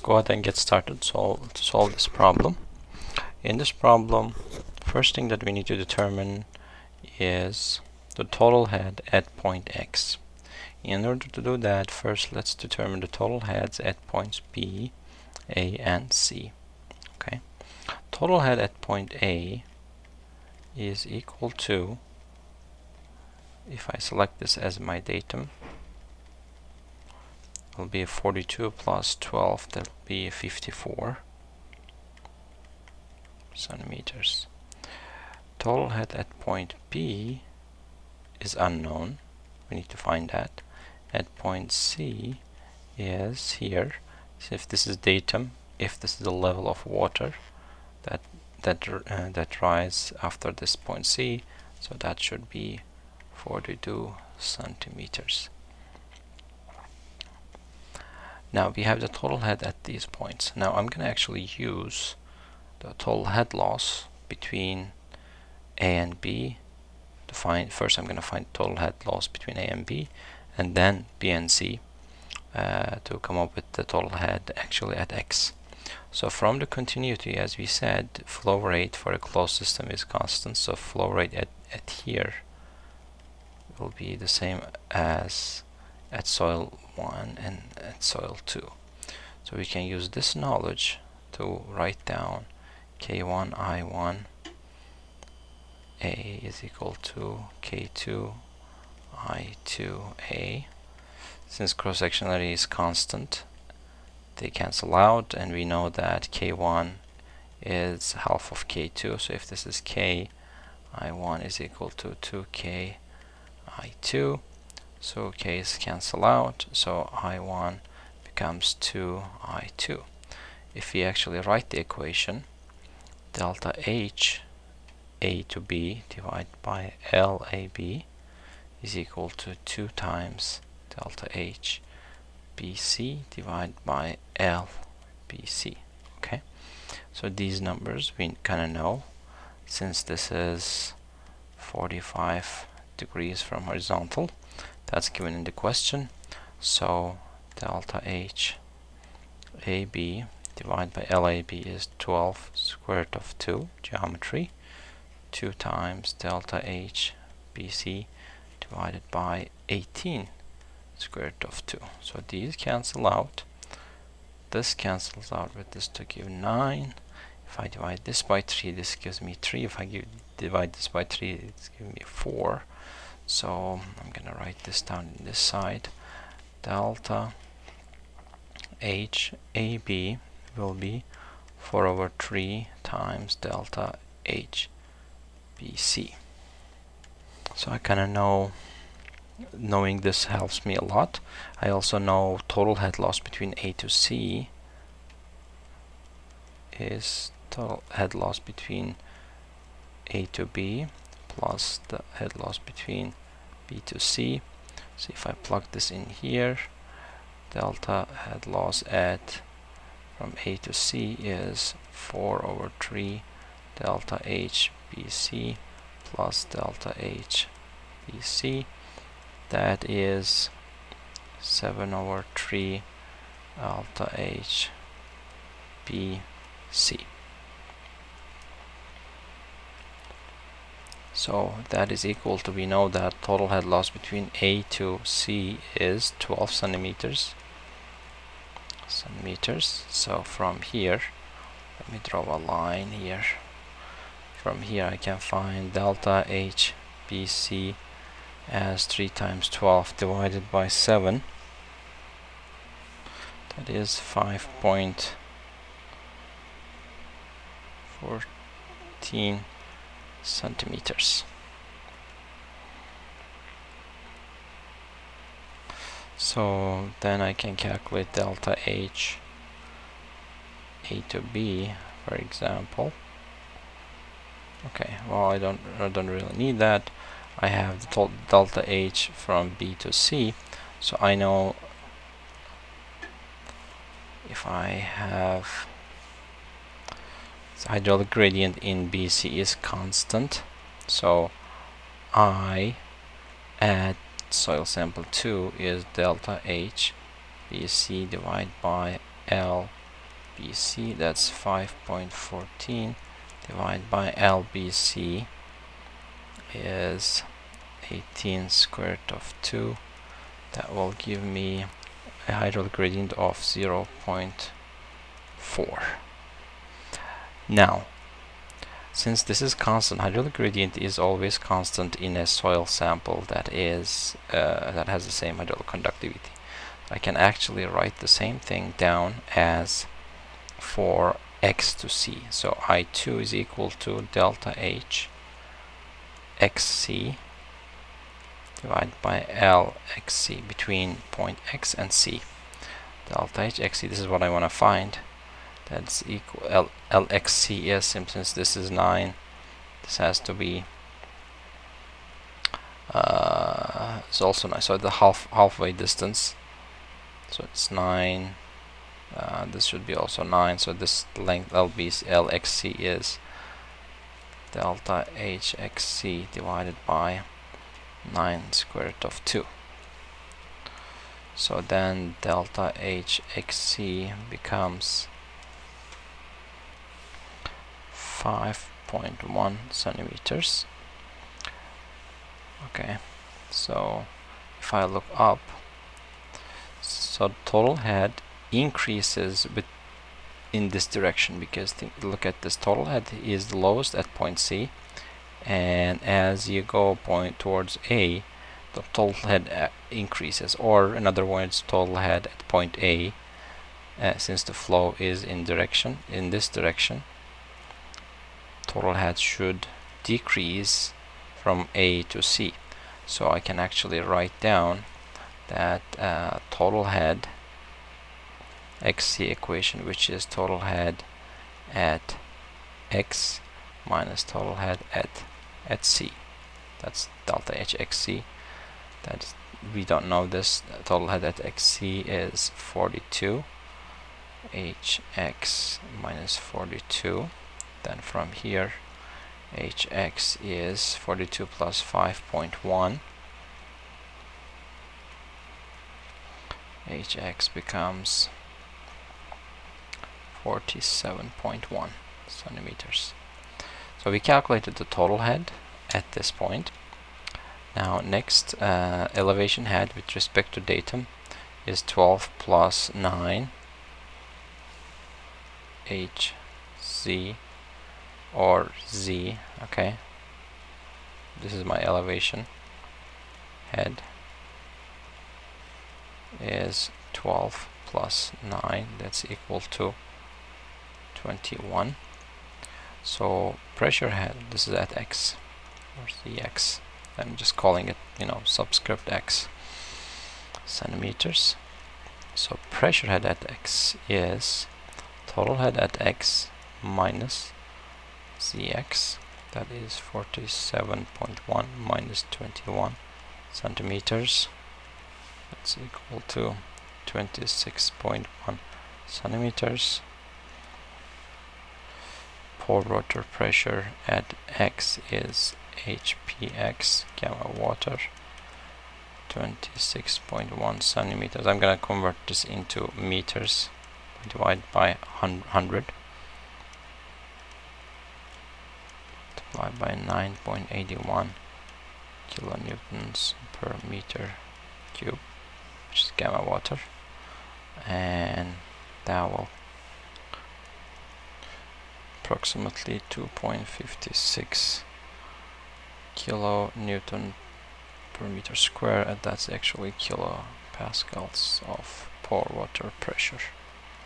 go ahead and get started to solve this problem. In this problem, first thing that we need to determine is the total head at point X. In order to do that, first let's determine the total heads at points B, A, and C. Okay. Total head at point A is equal to, if I select this as my datum, it will be 42 plus 12, that will be 54 centimeters. Total head at point B is unknown, we need to find that. At point C is here, so if this is datum, if this is the level of water that rise after this point C, so that should be 42 centimeters. Now we have the total head at these points. Now I'm going to actually use the total head loss between A and B to find. First I'm going to find total head loss between A and B, and then B and C to come up with the total head actually at X. So from the continuity, as we said, flow rate for a closed system is constant, so flow rate at here will be the same as at soil 1 and at soil 2. So we can use this knowledge to write down K1 I1 A is equal to K2 I2 A. Since cross-sectional area is constant, they cancel out, and we know that K1 is half of K2, so if this is K, I1 is equal to 2K I2, so K's cancel out, so I1 becomes 2I2. If we actually write the equation, delta H A to B divided by LAB is equal to 2 times delta H BC divided by LBC. Okay, so these numbers we kind of know, since this is 45 degrees from horizontal, that's given in the question. So delta H AB divided by LAB is 12 square root of 2, geometry, 2 times delta H BC divided by 18 square root of 2. So these cancel out. This cancels out with this to give 9. If I divide this by 3, this gives me 3. If I divide this by 3, it's giving me 4. So I'm going to write this down in this side. Delta H AB will be 4 over 3 times delta H BC. So I kind of know, knowing this helps me a lot. I also know total head loss between A to C is total head loss between A to B plus the head loss between B to C. So if I plug this in here, delta head loss at from A to C is 4 over 3 delta H BC plus delta H BC. That is 7 over 3 delta H BC. So that is equal to, we know that total head loss between A to C is 12 centimeters. So from here, let me draw a line here. From here I can find delta H BC as 3 times 12 divided by 7. That is 5.14 centimeters. So then I can calculate delta H A to B, for example. Okay, well I don't really need that. I have the total delta H from B to C, so I know if I have the hydraulic gradient in BC is constant, so I at soil sample 2 is delta H BC divided by L BC, that's 5.14 divided by LBC is 18 square root of 2. That will give me a hydraulic gradient of 0.4. Now, since this is constant, hydraulic gradient is always constant in a soil sample that is that has the same hydraulic conductivity. I can actually write the same thing down as for x to c. So I2 is equal to delta H xc divided by L xc between point X and C. Delta H xc, this is what I want to find. That's equal LXC is, since this is 9, this has to be it's also 9, so the halfway distance, so it's 9. This should be also 9, so this length LXC is delta HXC divided by 9 square root of 2. So then delta HXC becomes 5.1 centimeters. Okay, so if I look up, so total head increases in this direction, because look at this, total head is the lowest at point C, and as you go towards A, the total head increases, or in other words, total head at point A, since the flow is in this direction, total head should decrease from A to C. So I can actually write down that total head XC equation, which is total head at X minus total head at C. That's delta HXC. That we don't know this. Total head at XC is 42. HX minus 42. Then from here, HX is 42 plus 5.1. HX becomes 47.1 centimeters. So we calculated the total head at this point. Now next, elevation head with respect to datum is 12 plus 9 HZ or Z. Okay, this is my elevation head is 12 plus 9, that's equal to 21. So pressure head, this is at X or Cx, I'm just calling it, subscript X, centimeters. So pressure head at X is total head at X minus Cx, that is 47.1 minus 21 centimeters, that's equal to 26.1 centimeters. Pore rotor pressure at X is HPX gamma water, 26.1 centimeters. I'm going to convert this into meters, divide by 100, multiplied by 9.81 kilonewtons per meter cube, which is gamma water, and that will approximately 2.56 kilonewton per meter square, and that's actually kilopascals of pore water pressure.